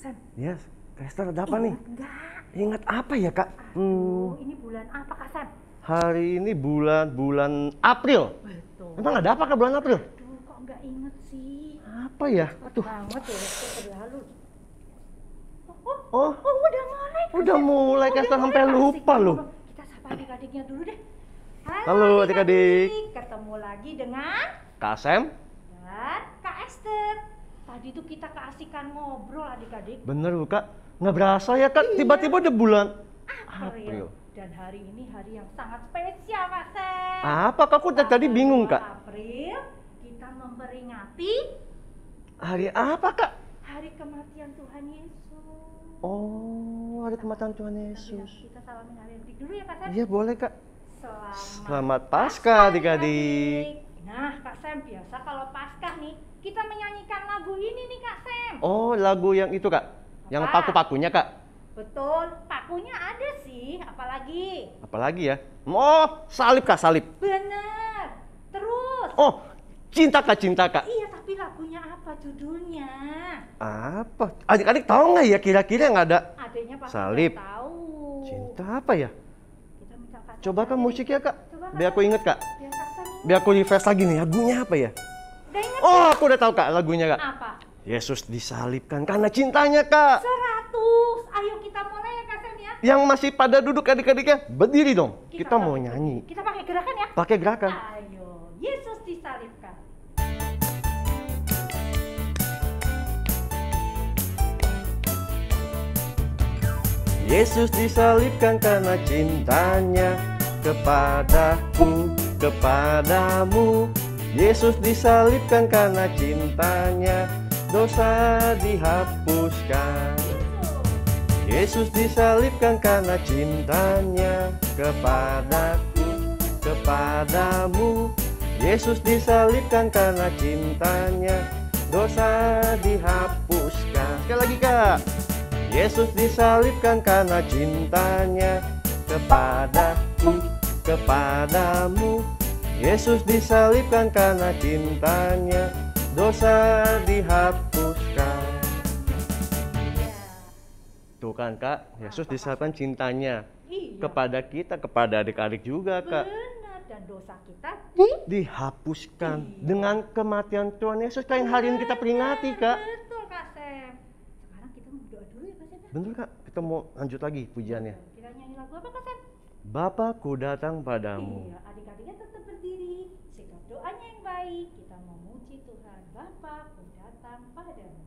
Sam. Yes, Kak Esther ada apa nih? Enggak. Ingat apa ya Kak? Ini bulan apa Kak Sam? Hari ini bulan April. Betul. Emang ada apa Kak bulan April? Aduh, kok nggak inget sih? Apa ya? Aduh. Banget ya, berlalu. Oh, Udah mulai. udah mulai Kak Esther sampai lupa loh. Kita sapa adik-adiknya dulu deh. Halo adik-adik. Ketemu lagi dengan Kak Sam? dan Kak Esther. Tadi tuh kita keasikan ngobrol adik-adik. Bener loh Kak. Nggak berasa ya Kak, tiba-tiba udah bulan April. Dan hari ini hari yang sangat spesial Kak Sam. Apa Kak? Aku tadi bingung Kak. April kita memperingati Hari apa Kak? hari kematian Tuhan Yesus. Oh, hari kematian Tuhan Yesus. Kita salamin adik-adik dulu ya Kak Sam. Iya boleh Kak. Selamat Paskah adik-adik. Nah Kak Sam, biasa kalau Paskah nih kita menyanyikan lagu ini nih Kak Sam. Oh, lagu yang itu Kak? Yang Apa? paku-pakunya Kak? Betul, pakunya ada sih, apalagi? Apalagi ya? Oh, salib Kak, salib. Bener. Terus? Oh, cinta Kak, cinta Kak. Iya, tapi lagunya apa judulnya? Apa? Adik-adik tahu nggak ya kira-kira nggak ada? Adanya pasti Salib. udah tahu. Cinta apa ya? Kita minta Kak Sam Coba Kak nyanyi. musiknya Kak. Coba, Kak Biar aku inget Kak. Biar Kak Sam ingat. Biar aku refresh lagi nih, lagunya apa ya? Udah ingat? Oh, aku udah tahu Kak lagunya Kak. Apa? Yesus disalibkan karena cintanya Kak. 100. Ayo kita mulai ya Kak Sam ya. Yang masih pada duduk adik-adiknya, berdiri dong. Kita mau pakai- nyanyi. Kita pakai gerakan ya. Pakai gerakan. Ayo, Yesus disalibkan. Yesus disalibkan karena cintanya kepadaku, kepadamu. Yesus disalibkan karena cintanya, dosa dihapuskan. Yesus disalibkan karena cintanya kepadaku, kepadamu. Yesus disalibkan karena cintanya, dosa dihapuskan. Sekali lagi Kak. Yesus disalibkan karena cintanya kepadaku, kepadamu. Yesus disalibkan karena cintanya, dosa dihapuskan. Tuh kan Kak, Yesus disalibkan cintanya Iya. kepada kita, kepada adik-adik juga Kak. Benar, dan dosa kita Dihapuskan dengan kematian Tuhan Yesus. Kayak yang hari ini kita peringati Kak. betul Kak Sam. Sekarang kita mau berdoa dulu ya Kak Sam. Bener Kak, kita mau lanjut lagi pujiannya. Kita nyanyi lagu apa Kak Sam? Bapakku datang padamu. Iya, adik-adiknya tetap berdiri. Sikap doanya yang baik. Kita memuji Tuhan. Bapa, ku datang padamu.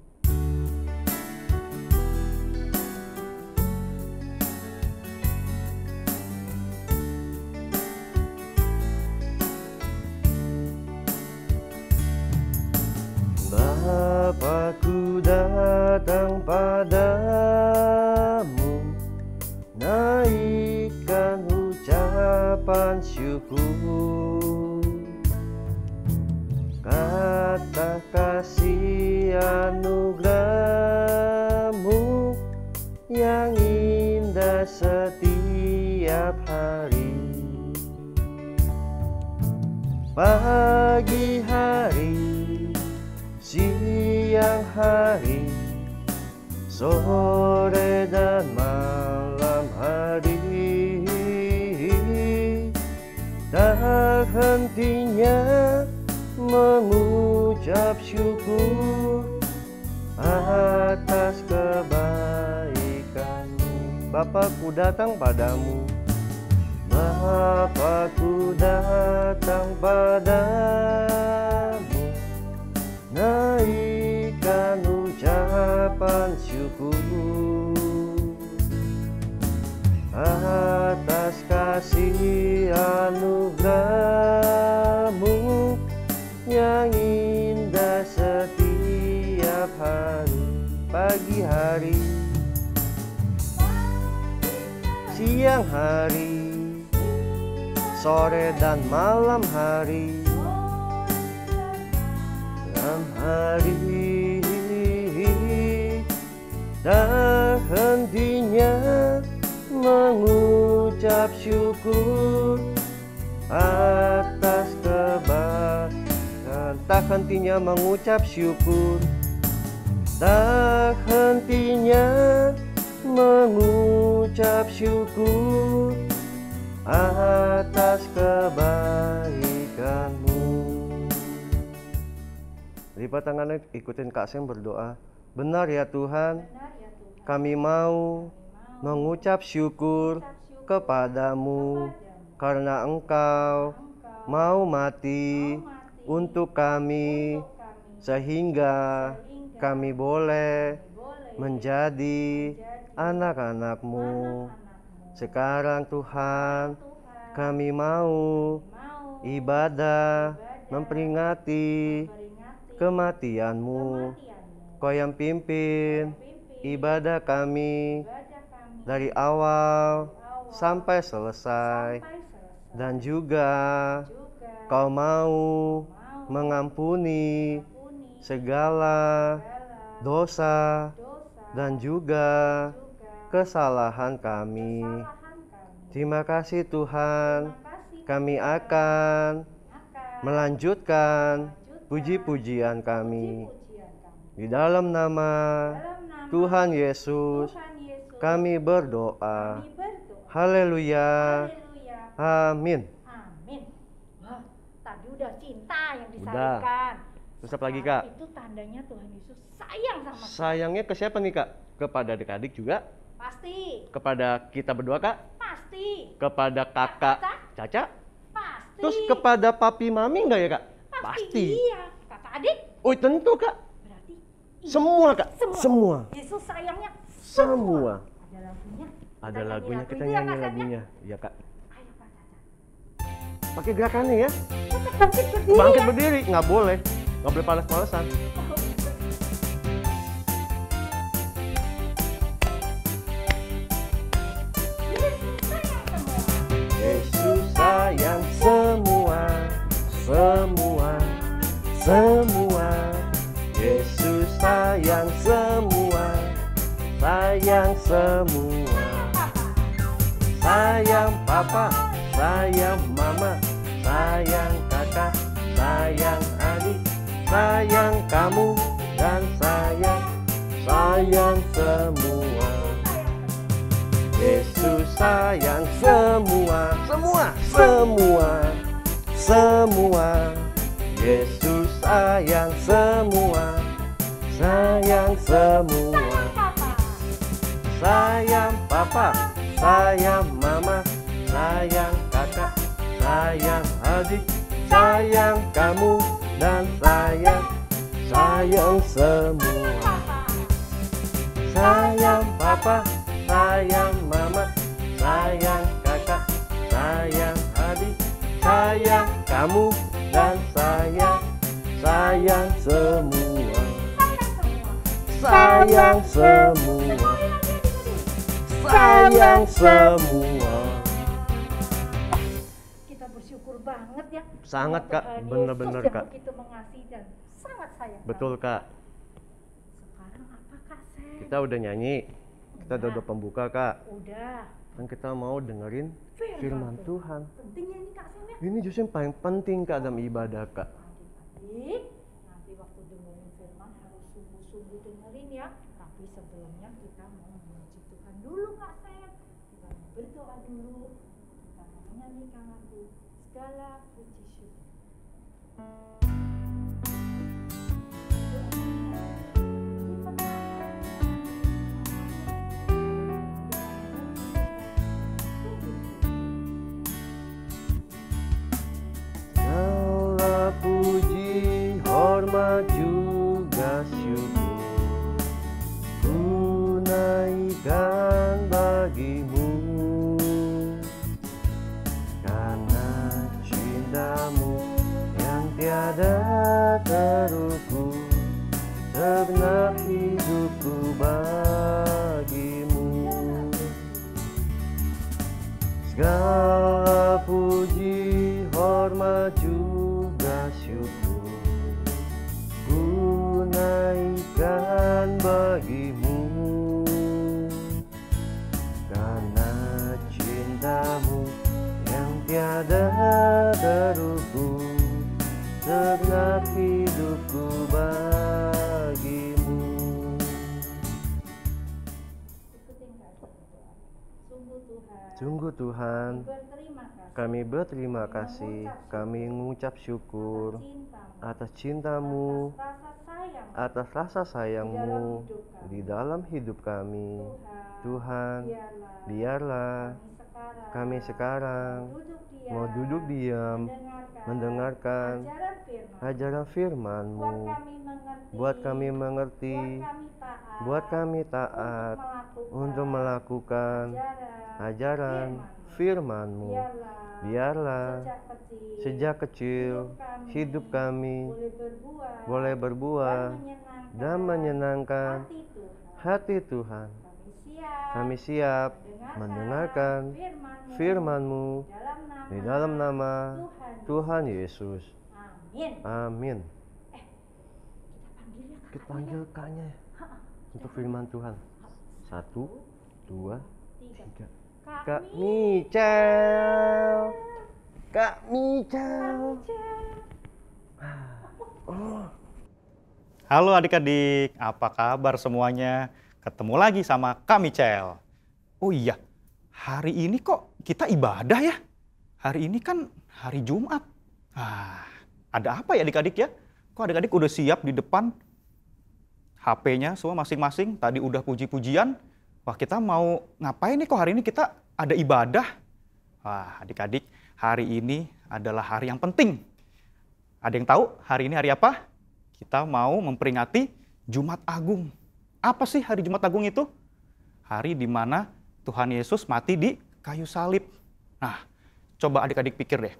Bapakku datang padamu, naikkan ucapan syukur. Kata kasih anugerahmu yang indah setiap hari. Pagi hari, siang hari, sore dan malam hari, tak hentinya mengucap syukur atas kebaikanmu. Bapakku datang padamu, Bapakku datang padamu, naikkan ucapan syukur atas kasih anugerahmu yang indah setiap hari. Pagi hari, siang hari, sore dan malam hari, malam hari, tak hentinya mengucap syukur atas kebaikan. Tak hentinya mengucap syukur tak hentinya mengucap syukur atas kebaikan-Mu. Lipat tangannya, ikutin Kak Sem berdoa. Benar ya Tuhan, kami mau mengucap syukur kepadamu karena Engkau mau mati untuk kami, sehingga kami boleh menjadi anak-anak-Mu. Sekarang Tuhan, kami mau ibadah memperingati kematian-Mu. Kau yang pimpin ibadah kami dari awal sampai selesai. Dan juga Kau mau mengampuni segala dosa dan juga kesalahan kami. Terima kasih Tuhan, kami akan melanjutkan puji-pujian kami. Di dalam nama Tuhan Yesus, kami berdoa. Haleluya. Amin. Amin. Wah, tadi udah cinta yang Udah. disalurkan. Terus apa lagi, Kak? Itu tandanya Tuhan Yesus sayang sama kita. Sayangnya ke siapa nih, Kak? Kepada adik-adik juga? Pasti. Kepada kita berdua, Kak? Pasti. Kepada kakak Caca? Pasti. Terus kepada papi mami enggak ya, Kak? Pasti. Iya. Kakak adik? Oh, tentu, Kak. Berarti Semua, Kak. Semua. Yesus sayangnya Semua. Ada lagunya. Ada lagunya, kita itu ya, nyanyi Kak Sam, ya? lagunya. Iya, Kak. Ayo Kak Caca. Pakai gerakannya ya. Bangkit berdiri. Bangkit ya. berdiri, nggak boleh. Nggak boleh panas-panasan. Yesus sayang semua, semua, semua. Yesus sayang semua, sayang semua. Sayang papa, sayang mama, sayang kakak, sayang adik, sayang kamu dan sayang semua. Yesus sayang semua, semua. Yesus sayang semua, sayang semua. Sayang papa, sayang mama, sayang kakak, sayang adik, sayang kamu dan sayang semua. Sayang papa, sayang mama, sayang kakak, sayang adik, sayang kamu dan sayang semua. Sayang semua. Sayang semua. Kita bersyukur banget ya. Sangat, Kak. Tuhan Bener-bener, Yesus Kak. yang begitu mengasihi dan sangat sayang. Betul, Kak. Sekarang apa Kak Sam? Kita udah nyanyi. Kita udah pembuka, Kak. Udah. Dan kita mau dengerin firman Tuhan. Pentingnya ini Kak Sam ya. Ini justru yang paling penting, Kak, dalam ibadah, Kak. Adik-adik, nanti waktu dengerin firman harus sungguh-sungguh dengerin ya. Tapi sebelumnya kita mau memuji Tuhan dulu Kak Sam. Kita mau berdoa dulu. Kita mau menyanyikan lagu segala puji syukur. Segala puji, hormat juga syukur ku naikkan bagimu, karena cintamu yang tiada terukur, segenap hidupku bagimu. Segala puji, hormat juga syukur ku naikkan bagimu, karena cintamu yang tiada terukur, segenap hidupku bagimu. Sungguh Tuhan, kami berterima kasih, kami mengucap syukur atas cintamu, atas cintamu, atas rasa sayangmu di dalam hidup kami. Tuhan, biarlah kami sekarang mau duduk diam, mendengarkan ajaran firman-Mu, buat kami mengerti, buat kami taat untuk melakukan ajaran firman-Mu. Biarlah sejak kecil hidup kami boleh berbuah dan menyenangkan hati Tuhan. Kami siap mendengarkan firman-Mu di dalam nama Tuhan Yesus. Amin. Kita panggil Kak-nya untuk firman Tuhan. 1, 2, 3. Kak Michel. Kak Michel. Oh. Halo adik-adik, apa kabar semuanya? Ketemu lagi sama Kak Michel. Oh iya, hari ini kok kita ibadah ya? Hari ini kan hari Jumat. Ada apa ya adik-adik ya? Kok adik-adik udah siap di depan HP-nya semua masing-masing? Tadi udah puji-pujian. Wah, kita mau ngapain nih kok hari ini kita ada ibadah? Wah, adik-adik, hari ini adalah hari yang penting. Ada yang tahu hari ini hari apa? Kita mau memperingati Jumat Agung. Apa sih hari Jumat Agung itu? Hari di mana Tuhan Yesus mati di kayu salib. Nah, coba adik-adik pikir deh.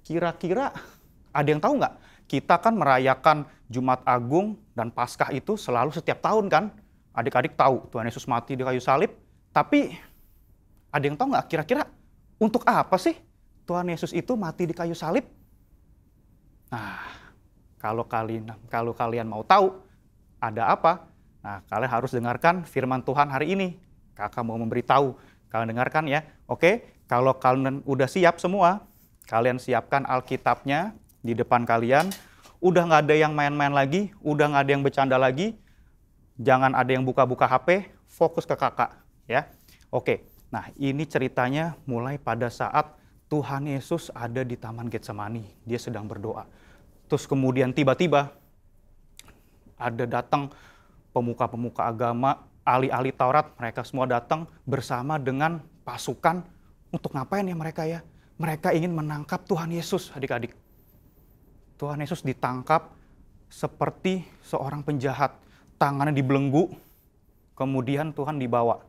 Kira-kira ada yang tahu nggak? Kita kan merayakan Jumat Agung dan Paskah itu selalu setiap tahun kan? Adik-adik tahu Tuhan Yesus mati di kayu salib. Tapi ada yang tahu nggak kira-kira untuk apa sih Tuhan Yesus itu mati di kayu salib? Nah, kalau kalian mau tahu ada apa? Nah, kalian harus dengarkan firman Tuhan hari ini. Kakak mau memberitahu. Kalian dengarkan ya. Oke, kalau kalian udah siap semua, kalian siapkan Alkitabnya di depan kalian. Udah nggak ada yang main-main lagi, udah nggak ada yang bercanda lagi. Jangan ada yang buka-buka HP, fokus ke kakak. Ya, oke. Nah, ini ceritanya mulai pada saat Tuhan Yesus ada di Taman Getsemani. Dia sedang berdoa. Terus kemudian tiba-tiba ada datang pemuka-pemuka agama, ahli-ahli Taurat, mereka semua datang bersama dengan pasukan. Untuk ngapain ya mereka ya? Mereka ingin menangkap Tuhan Yesus, adik-adik. Tuhan Yesus ditangkap seperti seorang penjahat. Tangannya dibelenggu, kemudian Tuhan dibawa.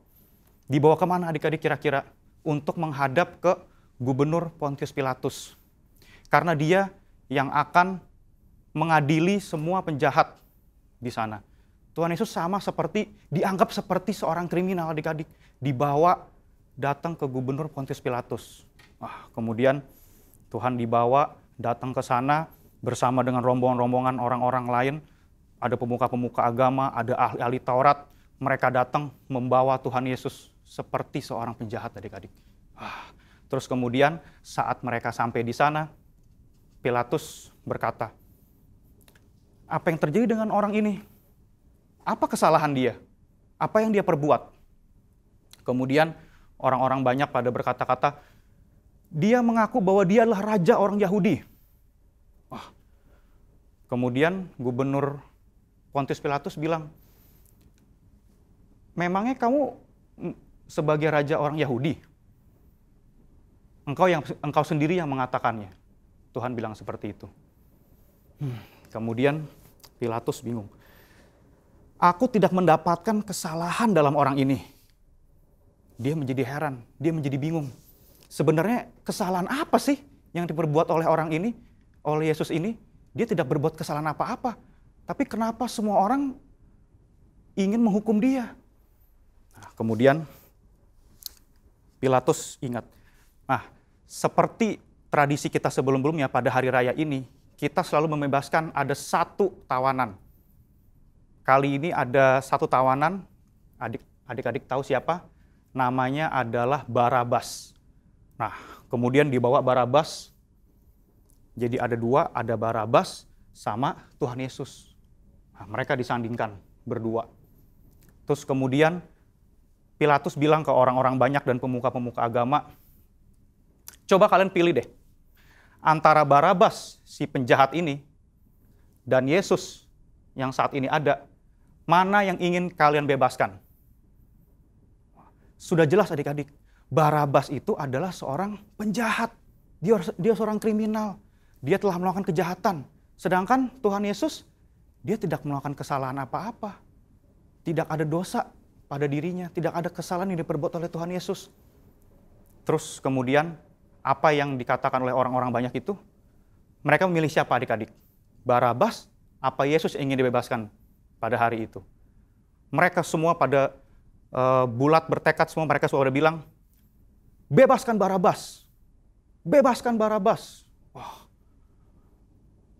Dibawa kemana adik-adik kira-kira? Untuk menghadap ke Gubernur Pontius Pilatus. Karena dia yang akan mengadili semua penjahat di sana. Tuhan Yesus sama seperti, dianggap seperti seorang kriminal adik-adik. Dibawa datang ke Gubernur Pontius Pilatus. Kemudian Tuhan dibawa datang ke sana bersama dengan rombongan-rombongan orang-orang lain. Ada pemuka-pemuka agama, ada ahli-ahli Taurat. Mereka datang membawa Tuhan Yesus seperti seorang penjahat adik-adik. Terus kemudian saat mereka sampai di sana, Pilatus berkata, apa yang terjadi dengan orang ini? Apa kesalahan dia? Apa yang dia perbuat? Kemudian orang-orang banyak pada berkata-kata, dia mengaku bahwa dia adalah raja orang Yahudi. Kemudian Gubernur Pontius Pilatus bilang, memangnya kamu sebagai raja orang Yahudi? Engkau sendiri yang mengatakannya. Tuhan bilang seperti itu. Kemudian Pilatus bingung. Aku tidak mendapatkan kesalahan dalam orang ini. Dia menjadi heran, dia menjadi bingung. Sebenarnya kesalahan apa sih yang diperbuat oleh orang ini, oleh Yesus ini? Dia tidak berbuat kesalahan apa-apa. Tapi kenapa semua orang ingin menghukum dia? Nah, kemudian Pilatus ingat. Nah, seperti tradisi kita sebelum-sebelumnya pada hari raya ini, kita selalu membebaskan ada satu tawanan. Kali ini ada satu tawanan, adik-adik tahu siapa? Namanya adalah Barabas. Nah, kemudian dibawa Barabas, jadi ada dua, ada Barabas sama Tuhan Yesus. Nah, mereka disandingkan berdua. Terus kemudian Pilatus bilang ke orang-orang banyak dan pemuka-pemuka agama, coba kalian pilih deh, antara Barabas, si penjahat ini, dan Yesus yang saat ini ada, mana yang ingin kalian bebaskan? Sudah jelas adik-adik, Barabas itu adalah seorang penjahat. Dia seorang kriminal. Dia telah melakukan kejahatan. Sedangkan Tuhan Yesus, dia tidak melakukan kesalahan apa-apa. Tidak ada dosa pada dirinya. Tidak ada kesalahan yang diperbuat oleh Tuhan Yesus. Terus kemudian, apa yang dikatakan oleh orang-orang banyak itu? Mereka memilih siapa adik-adik? Barabas, apa Yesus yang ingin dibebaskan pada hari itu? Mereka semua pada bulat bertekad, semua mereka sudah bilang, bebaskan Barabas. Bebaskan Barabas. Wah.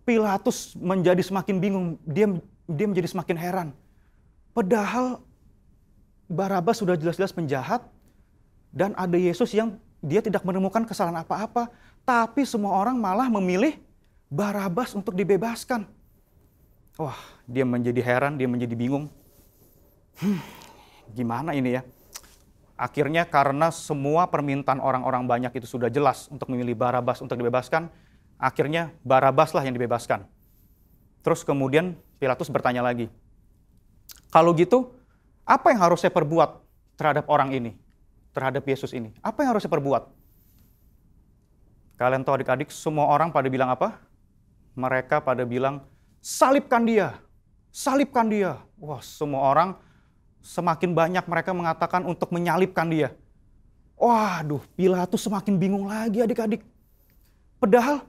Pilatus menjadi semakin bingung, dia menjadi semakin heran. Padahal Barabas sudah jelas-jelas penjahat, dan ada Yesus yang dia tidak menemukan kesalahan apa-apa, tapi semua orang malah memilih Barabas untuk dibebaskan. Wah, dia menjadi heran, dia menjadi bingung. Gimana ini ya? Akhirnya karena semua permintaan orang-orang banyak itu sudah jelas untuk memilih Barabas untuk dibebaskan, akhirnya Barabaslah yang dibebaskan. Terus kemudian Pilatus bertanya lagi, kalau gitu, apa yang harus saya perbuat terhadap orang ini? Terhadap Yesus ini? Apa yang harus saya perbuat? Kalian tahu adik-adik, semua orang pada bilang apa? Mereka pada bilang, salibkan dia, salibkan dia. Wah, semua orang semakin banyak mereka mengatakan untuk menyalibkan dia. Waduh, Pilatus semakin bingung lagi adik-adik. Padahal,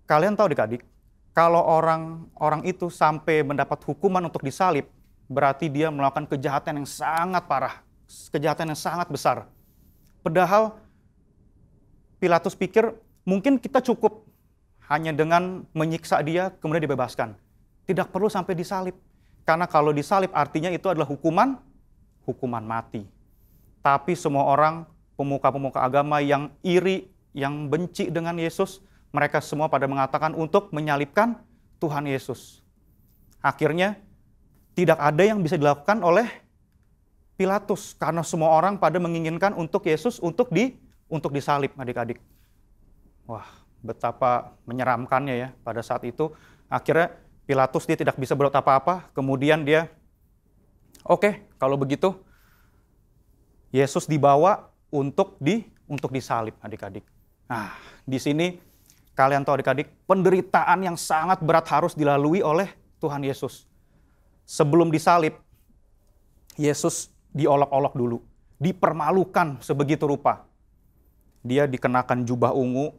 kalian tahu adik-adik, kalau orang itu sampai mendapat hukuman untuk disalib, berarti dia melakukan kejahatan yang sangat parah, kejahatan yang sangat besar. Padahal, Pilatus pikir mungkin kita cukup hanya dengan menyiksa dia, kemudian dibebaskan. Tidak perlu sampai disalib. Karena kalau disalib artinya itu adalah hukuman mati. Tapi semua orang, pemuka-pemuka agama yang iri, yang benci dengan Yesus, mereka semua pada mengatakan untuk menyalibkan Tuhan Yesus. Akhirnya, tidak ada yang bisa dilakukan oleh Pilatus, karena semua orang pada menginginkan untuk Yesus untuk disalib, adik-adik. Wah, betapa menyeramkannya ya pada saat itu. Akhirnya Pilatus dia tidak bisa berbuat apa-apa, kemudian dia, oke, kalau begitu Yesus dibawa untuk disalib, adik-adik. Nah, di sini kalian tahu adik-adik, penderitaan yang sangat berat harus dilalui oleh Tuhan Yesus. Sebelum disalib, Yesus diolok-olok dulu, dipermalukan sebegitu rupa. Dia dikenakan jubah ungu,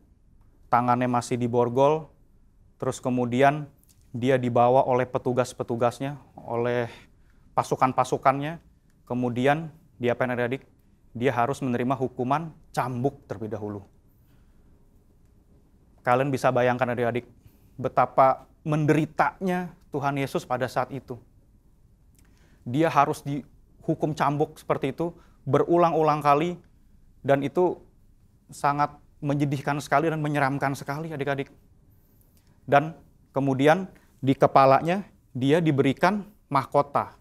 tangannya masih diborgol, terus kemudian dia dibawa oleh petugas-petugasnya, oleh pasukan-pasukannya, kemudian dia apa adik? Dia harus menerima hukuman cambuk terlebih dahulu. Kalian bisa bayangkan adik-adik, betapa menderitanya Tuhan Yesus pada saat itu. Dia harus dihukum cambuk seperti itu, berulang-ulang kali, dan itu sangat menyedihkan sekali dan menyeramkan sekali adik-adik. Dan kemudian di kepalanya dia diberikan mahkota.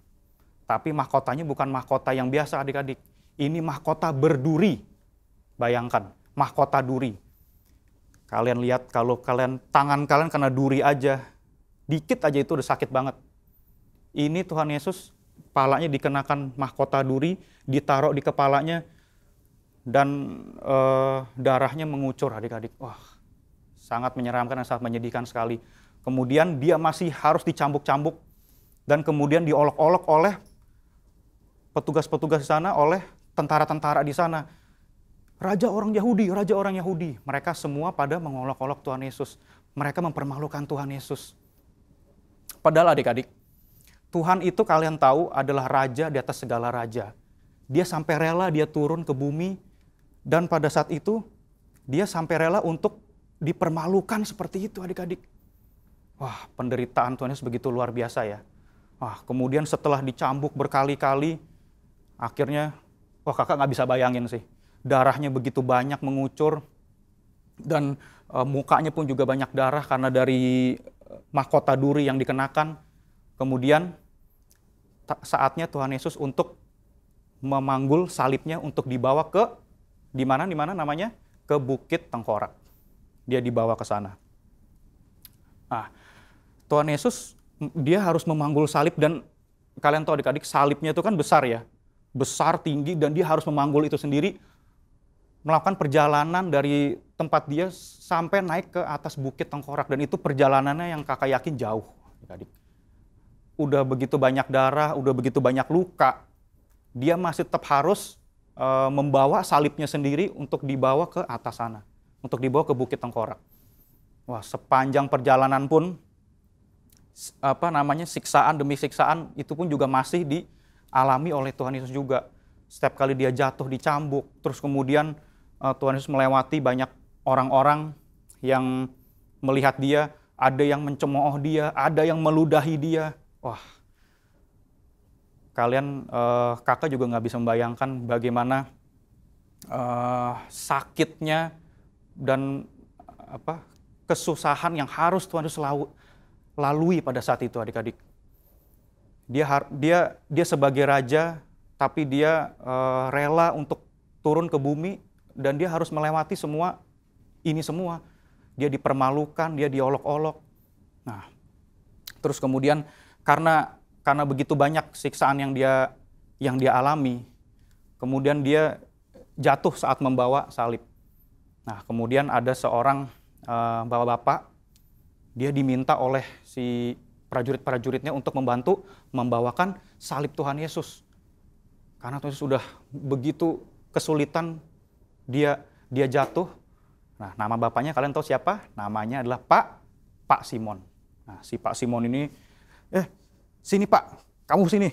Tapi mahkotanya bukan mahkota yang biasa adik-adik. Ini mahkota berduri. Bayangkan, mahkota duri. Kalian lihat kalau tangan kalian kena duri aja, dikit aja itu udah sakit banget. Ini Tuhan Yesus, kepalanya dikenakan mahkota duri, ditaruh di kepalanya, dan darahnya mengucur adik-adik. Wah, sangat menyeramkan dan sangat menyedihkan sekali. Kemudian dia masih harus dicambuk-cambuk, dan kemudian diolok-olok oleh petugas-petugas di sana, oleh tentara-tentara di sana. Raja orang Yahudi, Raja orang Yahudi. Mereka semua pada mengolok-olok Tuhan Yesus. Mereka mempermalukan Tuhan Yesus. Padahal adik-adik, Tuhan itu kalian tahu adalah Raja di atas segala raja. Dia sampai rela dia turun ke bumi, dan pada saat itu dia sampai rela untuk dipermalukan seperti itu adik-adik. Wah, penderitaan Tuhan Yesus begitu luar biasa ya. Wah, kemudian setelah dicambuk berkali-kali, akhirnya, wah kakak nggak bisa bayangin sih. Darahnya begitu banyak mengucur, dan mukanya pun juga banyak darah karena dari mahkota duri yang dikenakan. Kemudian saatnya Tuhan Yesus untuk memanggul salibnya untuk dibawa ke di mana namanya? Ke Bukit Tengkorak. Dia dibawa ke sana. Nah, Tuhan Yesus dia harus memanggul salib, dan kalian tahu adik-adik, salibnya itu kan besar ya. Besar, tinggi, dan dia harus memanggul itu sendiri, melakukan perjalanan dari tempat dia sampai naik ke atas Bukit Tengkorak, dan itu perjalanannya yang kakak yakin jauh, adik-adik. Udah begitu banyak darah, udah begitu banyak luka, dia masih tetap harus membawa salibnya sendiri untuk dibawa ke atas sana, untuk dibawa ke Bukit Tengkorak. Wah, sepanjang perjalanan pun siksaan demi siksaan itu pun juga masih dialami oleh Tuhan Yesus juga. Setiap kali dia jatuh dicambuk, terus kemudian Tuhan Yesus melewati banyak orang-orang yang melihat dia, ada yang mencemooh dia, ada yang meludahi dia. Wah, kalian kakak juga nggak bisa membayangkan bagaimana sakitnya dan kesusahan yang harus Tuhan Yesus lalui pada saat itu, adik-adik. Dia sebagai raja, tapi dia rela untuk turun ke bumi, dan dia harus melewati ini semua. Dia dipermalukan, dia diolok-olok. Nah, terus kemudian karena begitu banyak siksaan yang dia alami, kemudian dia jatuh saat membawa salib. Nah, kemudian ada seorang bapak-bapak, dia diminta oleh si prajurit-prajuritnya untuk membantu membawakan salib Tuhan Yesus. Karena Tuhan Yesus sudah begitu kesulitan, dia jatuh. Nah, nama bapaknya kalian tahu siapa? Namanya adalah Pak Simon. Nah, si Pak Simon ini, sini Pak, kamu sini,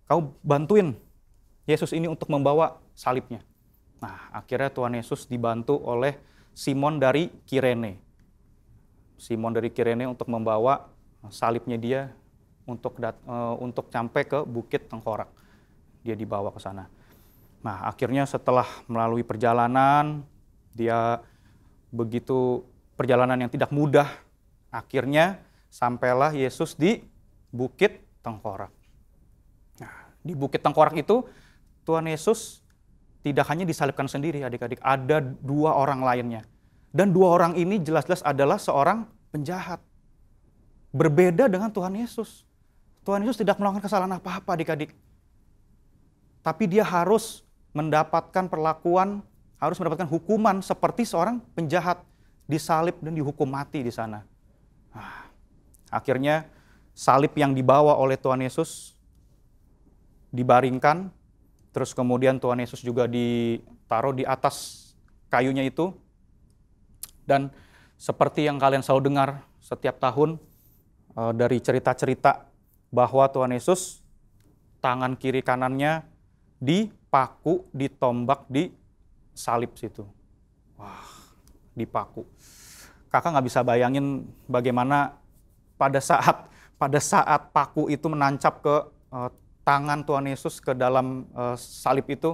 kamu bantuin Yesus ini untuk membawa salibnya. Nah, akhirnya Tuhan Yesus dibantu oleh Simon dari Kirene. Simon dari Kirene untuk membawa salibnya dia untuk sampai ke Bukit Tengkorak. Dia dibawa ke sana. Nah, akhirnya setelah melalui perjalanan, dia begitu perjalanan yang tidak mudah, akhirnya sampailah Yesus di Bukit Tengkorak. Nah, di Bukit Tengkorak itu Tuhan Yesus tidak hanya disalibkan sendiri, adik-adik, ada 2 orang lainnya. Dan 2 orang ini jelas-jelas adalah seorang penjahat. Berbeda dengan Tuhan Yesus. Tuhan Yesus tidak melakukan kesalahan apa-apa, adik-adik. Tapi dia harus mendapatkan perlakuan, harus mendapatkan hukuman seperti seorang penjahat, disalib dan dihukum mati di sana. Nah, akhirnya salib yang dibawa oleh Tuhan Yesus dibaringkan, terus kemudian Tuhan Yesus juga ditaruh di atas kayunya itu. Dan seperti yang kalian selalu dengar setiap tahun dari cerita-cerita bahwa Tuhan Yesus tangan kiri kanannya dipaku, ditombak di salib situ. Wah, dipaku. Kakak nggak bisa bayangin bagaimana pada saat paku itu menancap ke tangan Tuhan Yesus ke dalam salib itu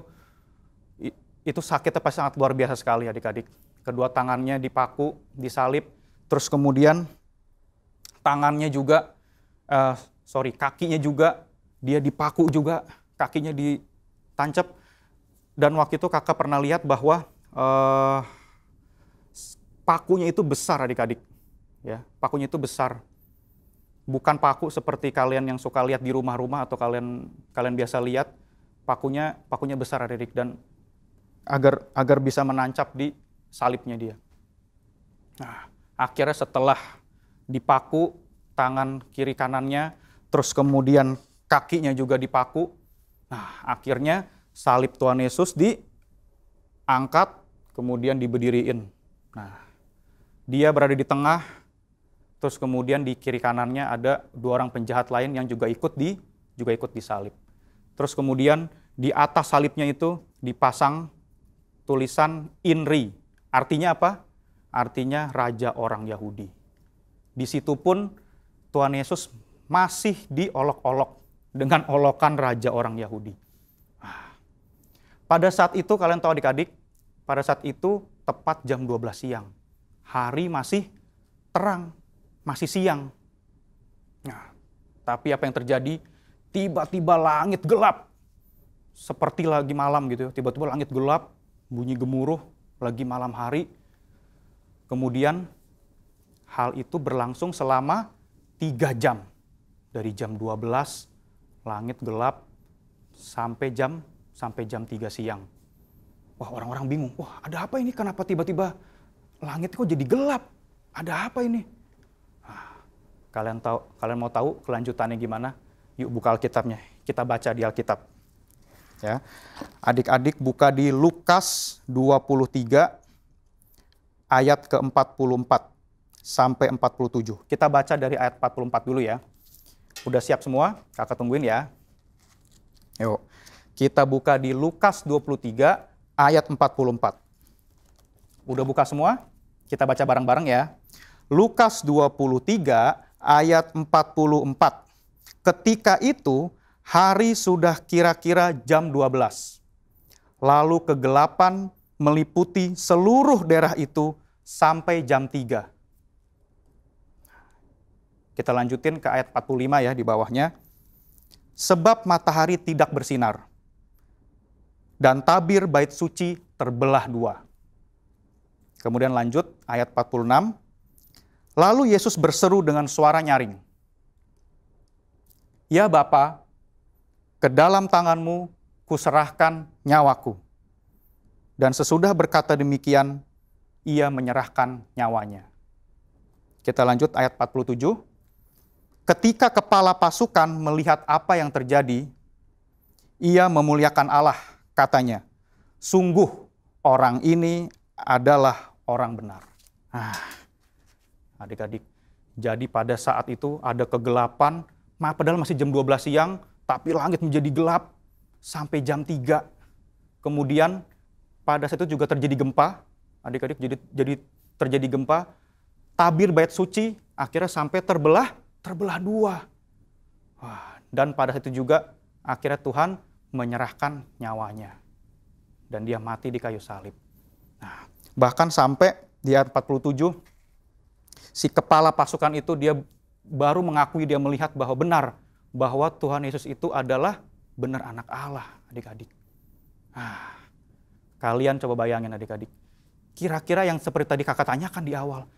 sakitnya pasti sangat luar biasa sekali, adik-adik. Kedua tangannya dipaku, disalib, terus kemudian kakinya juga dia dipaku juga, kakinya ditancap. Dan waktu itu kakak pernah lihat bahwa pakunya itu besar, adik-adik. Ya, pakunya itu besar. Bukan paku seperti kalian yang suka lihat di rumah-rumah atau kalian biasa lihat, pakunya besar, adik-adik, dan agar bisa menancap di salibnya dia. Nah, akhirnya setelah dipaku tangan kiri kanannya, terus kemudian kakinya juga dipaku. Nah, akhirnya salib Tuhan Yesus diangkat, kemudian diberdiriin. Nah, dia berada di tengah, terus kemudian di kiri kanannya ada 2 orang penjahat lain yang juga ikut disalib. Terus kemudian di atas salibnya itu dipasang tulisan INRI. Artinya apa? Artinya Raja Orang Yahudi. Di situ pun Tuhan Yesus masih diolok-olok dengan olokan Raja Orang Yahudi. Pada saat itu kalian tahu, adik-adik, pada saat itu tepat jam 12 siang. Hari masih terang, masih siang. Nah, tapi apa yang terjadi? Tiba-tiba langit gelap. seperti lagi malam gitu. Tiba-tiba langit gelap, bunyi gemuruh, lagi malam hari. Kemudian hal itu berlangsung selama 3 jam. Dari jam 12 langit gelap sampai jam 3 siang. Wah, orang-orang bingung. Wah, ada apa ini? Kenapa tiba-tiba langit kok jadi gelap? Ada apa ini? Nah, kalian mau tahu kelanjutannya gimana? Yuk buka Alkitabnya. Kita baca di Alkitab. Ya. Adik-adik buka di Lukas 23 ayat ke-44 sampai 47. Kita baca dari ayat 44 dulu ya. Udah siap semua? Kakak tungguin ya. Yuk. Kita buka di Lukas 23 ayat 44. Udah buka semua? Kita baca bareng-bareng ya. Lukas 23 ayat 44. Ketika itu hari sudah kira-kira jam 12. Lalu kegelapan meliputi seluruh daerah itu sampai jam 3. Kita lanjutin ke ayat 45 ya di bawahnya. Sebab matahari tidak bersinar, dan tabir bait suci terbelah 2. Kemudian lanjut ayat 46. Lalu Yesus berseru dengan suara nyaring. Ya Bapa, ke dalam tanganmu kuserahkan nyawaku. Dan sesudah berkata demikian, ia menyerahkan nyawanya. Kita lanjut ayat 47. Ketika kepala pasukan melihat apa yang terjadi, ia memuliakan Allah, katanya, sungguh orang ini adalah orang benar. Adik-adik, jadi pada saat itu ada kegelapan, padahal masih jam 12 siang, tapi langit menjadi gelap sampai jam 3. Kemudian pada saat itu juga terjadi gempa, adik-adik jadi terjadi gempa, tabir bait suci akhirnya sampai terbelah 2. Dan pada saat itu juga akhirnya Tuhan menyerahkan nyawanya. Dan dia mati di kayu salib. Nah, bahkan sampai di ayat 47, si kepala pasukan itu dia baru mengakui, dia melihat bahwa benar, bahwa Tuhan Yesus itu adalah benar anak Allah, adik-adik. Kalian coba bayangin adik-adik. Kira-kira yang seperti tadi kakak tanyakan di awal.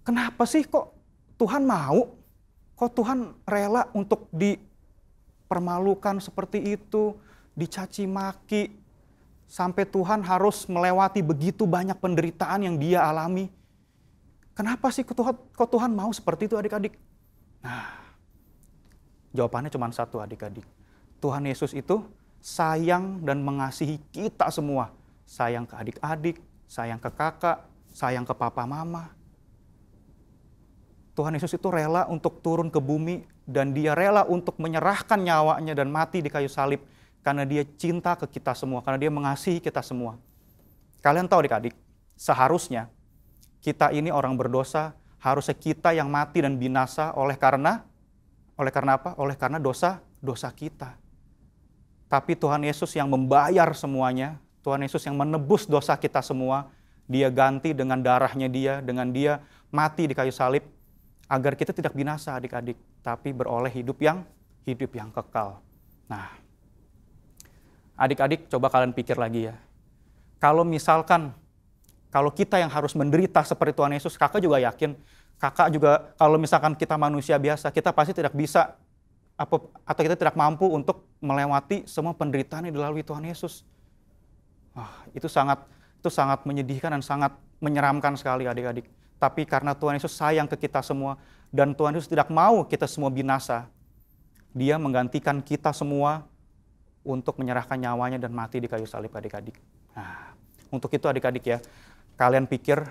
Kenapa sih kok Tuhan mau? Kok Tuhan rela untuk dipermalukan seperti itu, dicaci maki, sampai Tuhan harus melewati begitu banyak penderitaan yang dia alami? Kenapa sih kok Tuhan mau seperti itu adik-adik? Nah, jawabannya cuma satu adik-adik. Tuhan Yesus itu sayang dan mengasihi kita semua. Sayang ke adik-adik, sayang ke kakak, sayang ke papa mama. Tuhan Yesus itu rela untuk turun ke bumi dan dia rela untuk menyerahkan nyawanya dan mati di kayu salib karena dia cinta ke kita semua, karena dia mengasihi kita semua. Kalian tahu adik-adik, seharusnya kita ini orang berdosa, harusnya kita yang mati dan binasa oleh karena apa? Oleh karena dosa kita. Tapi Tuhan Yesus yang membayar semuanya, Tuhan Yesus yang menebus dosa kita semua, dia ganti dengan darahnya dia, dengan dia mati di kayu salib, agar kita tidak binasa adik-adik, tapi beroleh hidup yang kekal. Nah, adik-adik coba kalian pikir lagi ya. Kalau misalkan, kalau kita yang harus menderita seperti Tuhan Yesus, kakak juga yakin, kakak juga kalau misalkan kita manusia biasa, kita pasti tidak bisa, atau kita tidak mampu untuk melewati semua penderitaan yang dilalui Tuhan Yesus. Itu sangat menyedihkan dan sangat menyeramkan sekali adik-adik. Tapi karena Tuhan Yesus sayang ke kita semua, dan Tuhan Yesus tidak mau kita semua binasa, dia menggantikan kita semua untuk menyerahkan nyawanya dan mati di kayu salib adik-adik. Nah, untuk itu adik-adik ya, kalian pikir,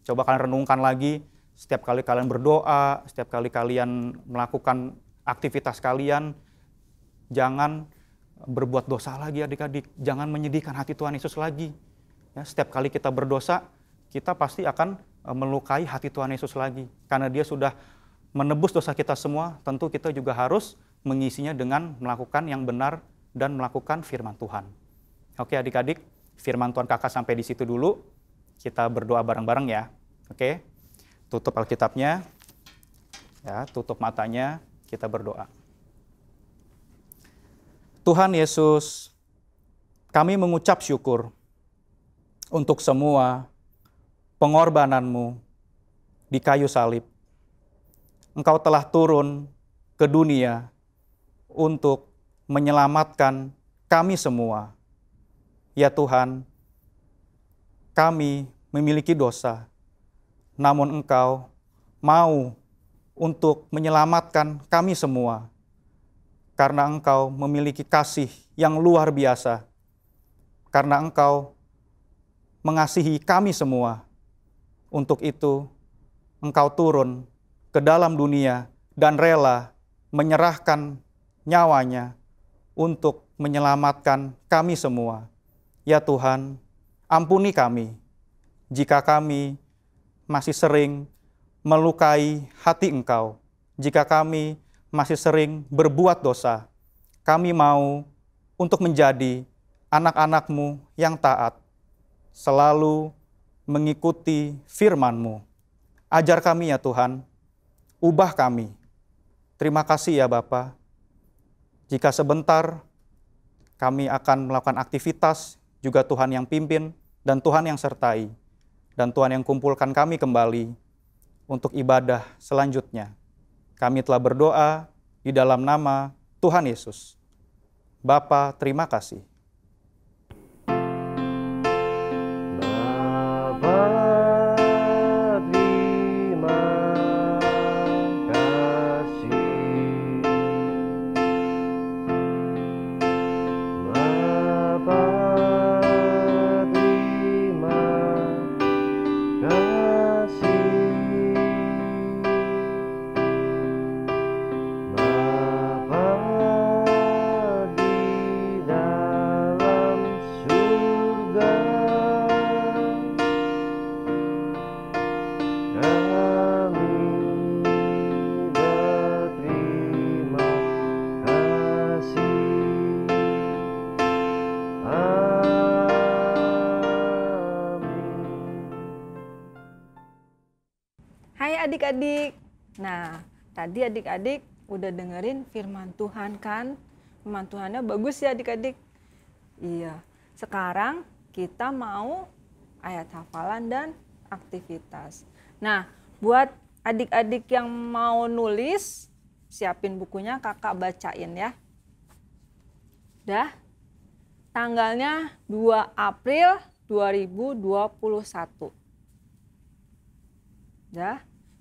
coba kalian renungkan lagi, setiap kali kalian berdoa, setiap kali kalian melakukan aktivitas kalian, jangan berbuat dosa lagi adik-adik, jangan menyedihkan hati Tuhan Yesus lagi. Ya, setiap kali kita berdosa, kita pasti akan melukai hati Tuhan Yesus lagi. Karena dia sudah menebus dosa kita semua, tentu kita juga harus mengisinya dengan melakukan yang benar dan melakukan firman Tuhan. Oke adik-adik, firman Tuhan kakak sampai di situ dulu. Kita berdoa bareng-bareng ya. Oke, tutup Alkitabnya, ya, tutup matanya, kita berdoa. Tuhan Yesus, kami mengucap syukur untuk semua pengorbanan-Mu di kayu salib. Engkau telah turun ke dunia untuk menyelamatkan kami semua. Ya Tuhan, kami memiliki dosa, namun Engkau mau untuk menyelamatkan kami semua. Karena Engkau memiliki kasih yang luar biasa. Karena Engkau mengasihi kami semua. Untuk itu, Engkau turun ke dalam dunia dan rela menyerahkan nyawanya untuk menyelamatkan kami semua. Ya Tuhan, ampuni kami jika kami masih sering melukai hati Engkau, jika kami masih sering berbuat dosa. Kami mau untuk menjadi anak-anak-Mu yang taat, selalu mengikuti firman-Mu. Ajar kami ya Tuhan, ubah kami. Terima kasih ya Bapa. Jika sebentar kami akan melakukan aktivitas, juga Tuhan yang pimpin dan Tuhan yang sertai. Dan Tuhan yang kumpulkan kami kembali untuk ibadah selanjutnya. Kami telah berdoa di dalam nama Tuhan Yesus. Bapa, terima kasih. Bapa, terima kasih. Bapa, terima kasih. Bapa di dalam surga, kami berterima kasih. Amin. Hai adik-adik. Nah, tadi adik-adik udah dengerin firman Tuhan kan? Firman Tuhannya bagus ya adik-adik? Iya. Sekarang kita mau ayat hafalan dan aktivitas. Nah, buat adik-adik yang mau nulis, siapin bukunya, kakak bacain ya. Dah? Tanggalnya 2 April 2021. Dah?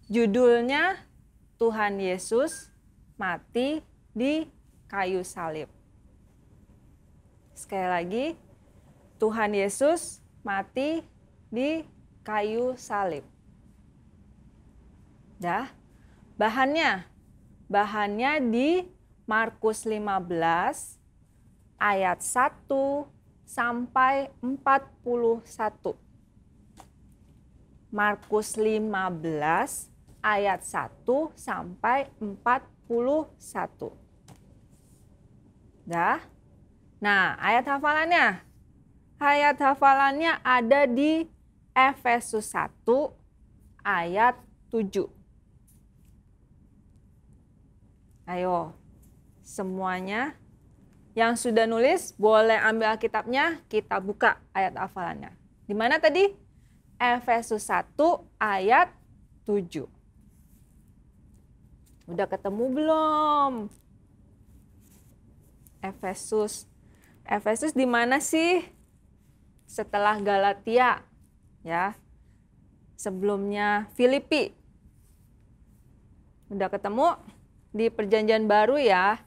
Judulnya Tuhan Yesus mati di kayu salib. Sekali lagi, Tuhan Yesus mati di kayu salib. Dah? Bahannya di Markus 15 ayat 1 sampai 41. Markus 15 ayat 1 sampai 41. Dah? Nah, ayat hafalannya. Ayat hafalannya ada di Efesus 1 ayat 7. Ayo, semuanya yang sudah nulis boleh ambil Alkitabnya, kita buka ayat hafalannya. Di mana tadi? Efesus 1 ayat 7. Udah ketemu belum? Efesus di mana sih? Setelah Galatia, ya. Sebelumnya Filipi. Udah ketemu? Di Perjanjian Baru ya.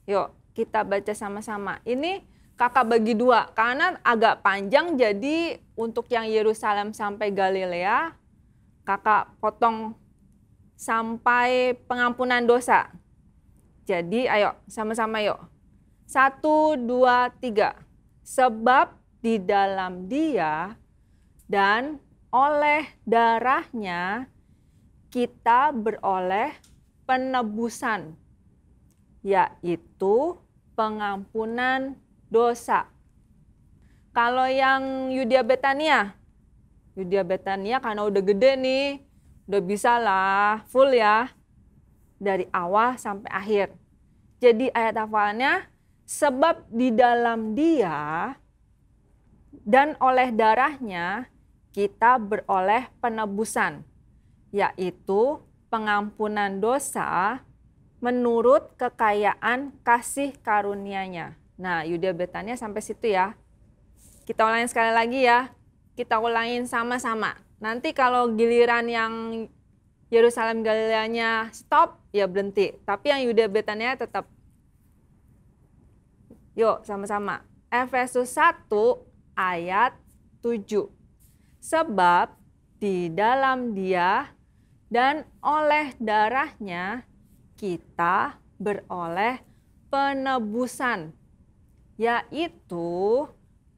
Yuk, kita baca sama-sama. Ini kakak bagi dua, karena agak panjang, jadi untuk yang Yerusalem sampai Galilea, kakak potong sampai pengampunan dosa. Jadi ayo sama-sama yuk. 1, 2, 3. Sebab di dalam Dia dan oleh darahnya kita beroleh penebusan, yaitu pengampunan dosa. Kalau yang Yudea Betania karena udah gede nih, udah bisa lah full ya, dari awal sampai akhir. Jadi ayat hafalannya Sebab di dalam Dia dan oleh darahnya kita beroleh penebusan, yaitu pengampunan dosa menurut kekayaan kasih karunia-Nya. Nah, Yudea Betania sampai situ ya. Kita ulangin sekali lagi ya. Kita ulangin sama-sama. Nanti kalau giliran yang Yerusalem Galileanya stop, ya berhenti. Tapi yang Yudea Betania tetap. Yuk, sama-sama. Efesus 1 ayat 7. Sebab di dalam Dia dan oleh darahnya kita beroleh penebusan, yaitu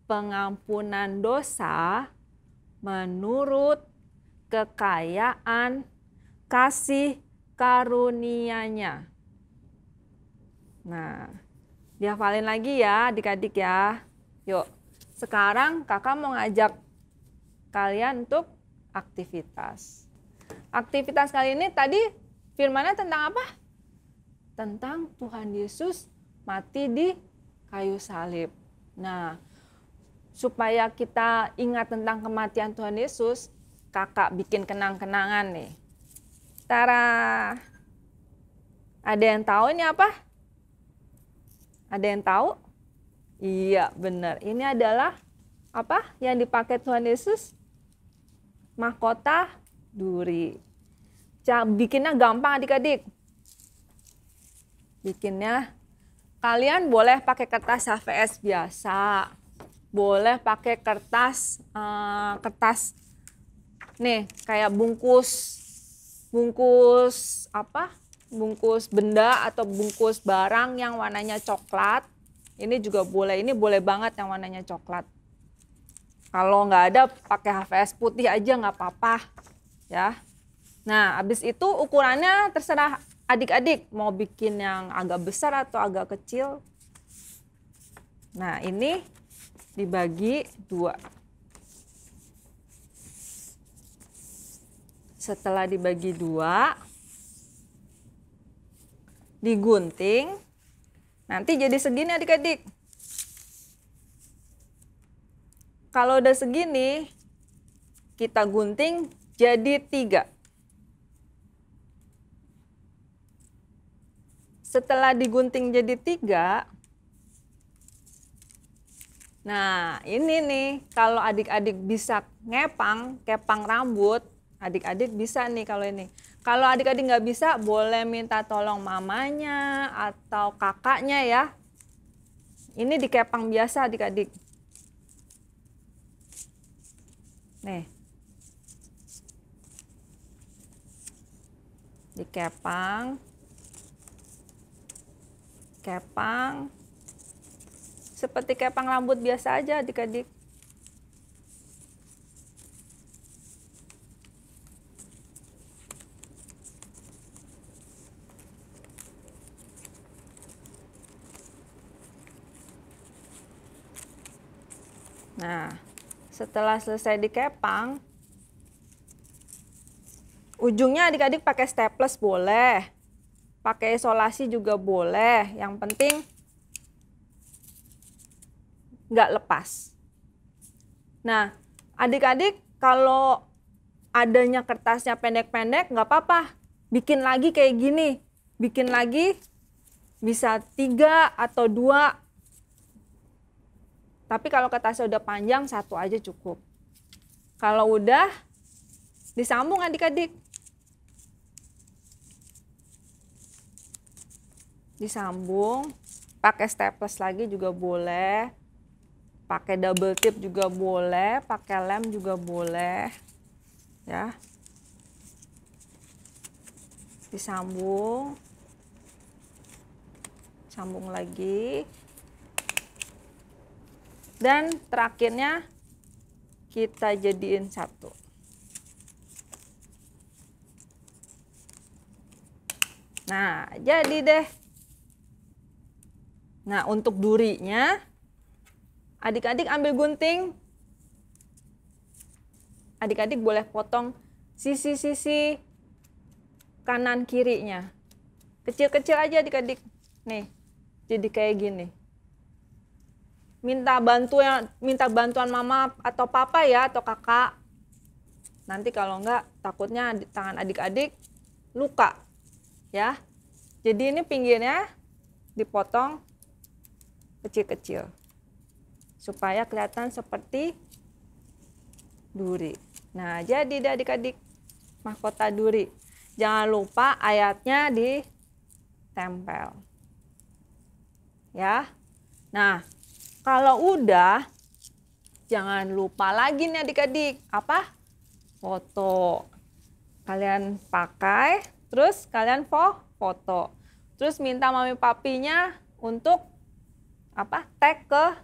pengampunan dosa menurut kekayaan kasih karunia-Nya. Nah, dihafalin lagi ya adik-adik ya. Yuk, sekarang kakak mau ngajak kalian untuk aktivitas. Aktivitas kali ini tadi firmannya tentang apa? Tentang Tuhan Yesus mati di kayu salib. Nah, supaya kita ingat tentang kematian Tuhan Yesus, kakak bikin kenang-kenangan nih. Tara, ada yang tahu ini apa? Ada yang tahu? Iya, benar. Ini adalah apa yang dipakai Tuhan Yesus? Mahkota duri. Bikinnya gampang adik-adik. Bikinnya, kalian boleh pakai kertas HVS biasa. Boleh pakai kertas nih kayak bungkus apa? Bungkus benda atau bungkus barang yang warnanya coklat. Ini juga boleh. Ini boleh banget yang warnanya coklat. Kalau nggak ada pakai HVS putih aja nggak apa-apa ya. Nah, habis itu ukurannya terserah adik-adik mau bikin yang agak besar atau agak kecil. Nah, ini dibagi 2. Setelah dibagi 2, digunting, nanti jadi segini adik-adik. Kalau udah segini, kita gunting jadi 3. Setelah digunting jadi 3, nah ini nih, kalau adik-adik bisa kepang rambut, adik-adik bisa nih kalau ini. Kalau adik-adik nggak bisa, boleh minta tolong mamanya atau kakaknya ya. Ini dikepang biasa adik-adik. Nih. Dikepang. Kepang. Seperti kepang rambut biasa aja adik-adik. Nah, setelah selesai dikepang, ujungnya adik-adik pakai staples boleh, pakai isolasi juga boleh, yang penting nggak lepas. Nah, adik-adik kalau adanya kertasnya pendek-pendek nggak apa-apa, bikin lagi kayak gini, bikin lagi bisa 3 atau 2. Tapi kalau kertasnya udah panjang, 1 aja cukup. Kalau udah, disambung adik-adik. Disambung, pakai staples lagi juga boleh. Pakai double tip juga boleh, pakai lem juga boleh. Ya. Disambung. Sambung lagi. Dan terakhirnya kita jadiin 1. Nah, jadi deh. Nah, untuk durinya, adik-adik ambil gunting. Adik-adik boleh potong sisi-sisi kanan kirinya. Kecil-kecil aja adik-adik. Nih, jadi kayak gini. minta bantuan mama atau papa ya, atau kakak. Nanti kalau enggak takutnya di tangan adik-adik luka ya. Jadi ini pinggirnya dipotong kecil-kecil supaya kelihatan seperti duri. Nah, jadi deh adik-adik mahkota duri. Jangan lupa ayatnya ditempel. Ya. Nah, kalau udah jangan lupa lagi nih adik-adik, apa? Foto. Kalian pakai, terus kalian foto. Terus minta mami papinya untuk apa? Tag ke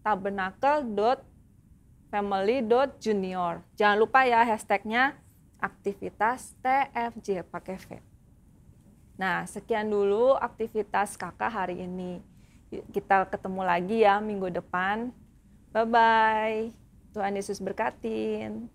tabernacle.family.junior. Jangan lupa ya hashtagnya aktivitas TFJ pakai V. Nah, sekian dulu aktivitas kakak hari ini. Kita ketemu lagi ya minggu depan. Bye-bye. Tuhan Yesus berkatin.